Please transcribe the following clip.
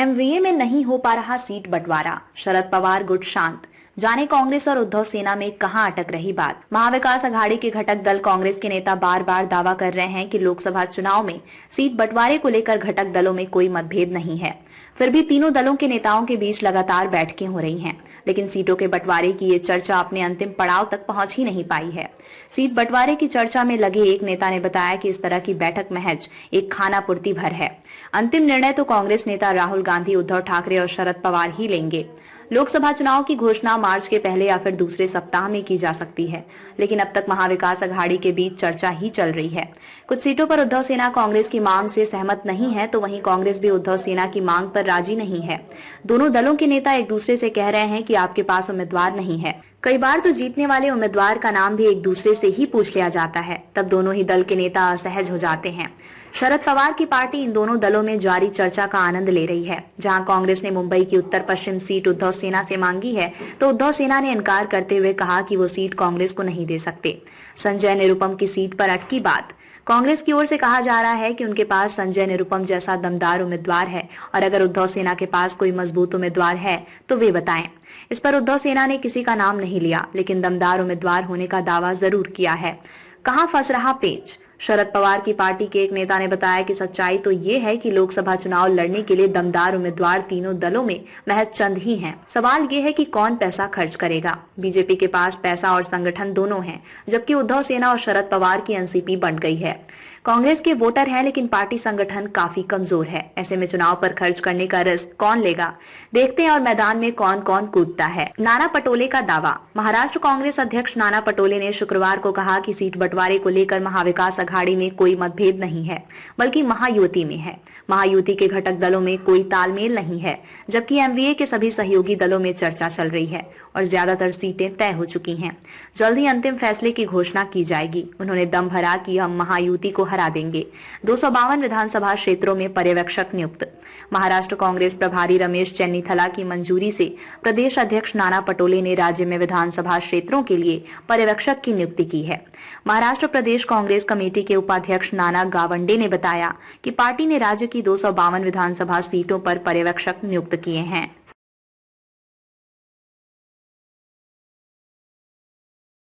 MVA में नहीं हो पा रहा सीट बंटवारा, शरद पवार गुट शांत। जाने कांग्रेस और उद्धव सेना में कहां अटक रही बात। महाविकास अघाड़ी के घटक दल कांग्रेस के नेता बार बार दावा कर रहे हैं कि लोकसभा चुनाव में सीट बंटवारे को लेकर घटक दलों में कोई मतभेद नहीं है। फिर भी तीनों दलों के नेताओं के बीच लगातार बैठकें हो रही हैं, लेकिन सीटों के बंटवारे की ये चर्चा अपने अंतिम पड़ाव तक पहुंच ही नहीं पाई है। सीट बंटवारे की चर्चा में लगे एक नेता ने बताया कि इस तरह की बैठक महज एक खानापूर्ति भर है। अंतिम निर्णय तो कांग्रेस नेता राहुल गांधी, उद्धव ठाकरे और शरद पवार ही लेंगे। लोकसभा चुनाव की घोषणा मार्च के पहले या फिर दूसरे सप्ताह में की जा सकती है, लेकिन अब तक महाविकास अघाड़ी के बीच चर्चा ही चल रही है। कुछ सीटों पर उद्धव सेना कांग्रेस की मांग से सहमत नहीं है, तो वहीं कांग्रेस भी उद्धव सेना की मांग पर राजी नहीं है। दोनों दलों के नेता एक दूसरे से कह रहे हैं कि आपके पास उम्मीदवार नहीं है। कई बार तो जीतने वाले उम्मीदवार का नाम भी एक दूसरे से ही पूछ लिया जाता है, तब दोनों ही दल के नेता असहज हो जाते हैं। शरद पवार की पार्टी इन दोनों दलों में जारी चर्चा का आनंद ले रही है। जहां कांग्रेस ने मुंबई की उत्तर पश्चिम सीट उद्धव सेना से मांगी है, तो उद्धव सेना ने इनकार करते हुए कहा कि वो सीट कांग्रेस को नहीं दे सकते। संजय निरुपम की सीट पर अटकी बात। कांग्रेस की ओर से कहा जा रहा है कि उनके पास संजय निरुपम जैसा दमदार उम्मीदवार है, और अगर उद्धव सेना के पास कोई मजबूत उम्मीदवार है तो वे बताएं। इस पर उद्धव सेना ने किसी का नाम नहीं लिया, लेकिन दमदार उम्मीदवार होने का दावा जरूर किया है। कहां फंस रहा पेच। शरद पवार की पार्टी के एक नेता ने बताया कि सच्चाई तो ये है कि लोकसभा चुनाव लड़ने के लिए दमदार उम्मीदवार तीनों दलों में महज चंद ही हैं। सवाल ये है कि कौन पैसा खर्च करेगा। बीजेपी के पास पैसा और संगठन दोनों हैं, जबकि उद्धव सेना और शरद पवार की एनसीपी बंट गई है। कांग्रेस के वोटर हैं, लेकिन पार्टी संगठन काफी कमजोर है। ऐसे में चुनाव पर खर्च करने का रिस्क कौन लेगा, देखते हैं और मैदान में कौन कौन कूदता है। नाना पटोले का दावा। महाराष्ट्र कांग्रेस अध्यक्ष नाना पटोले ने शुक्रवार को कहा कि सीट बंटवारे को लेकर महाविकास अघाड़ी में कोई मतभेद नहीं है, बल्कि महायुति में है। महायुति के घटक दलों में कोई तालमेल नहीं है, जबकि एमवीए के सभी सहयोगी दलों में चर्चा चल रही है और ज्यादातर सीटें तय हो चुकी हैं। जल्द ही अंतिम फैसले की घोषणा की जाएगी। उन्होंने दम भरा कि हम महायुति को हरा देंगे। 252 विधानसभा क्षेत्रों में पर्यवेक्षक नियुक्त। महाराष्ट्र कांग्रेस प्रभारी रमेश चेन्नीथला की मंजूरी से प्रदेश अध्यक्ष नाना पटोले ने राज्य में विधानसभा क्षेत्रों के लिए पर्यवेक्षक की नियुक्ति की है। महाराष्ट्र प्रदेश कांग्रेस कमेटी के उपाध्यक्ष नाना गावंडे ने बताया कि पार्टी ने राज्य की 252 विधानसभा सीटों पर पर्यवेक्षक नियुक्त किए हैं।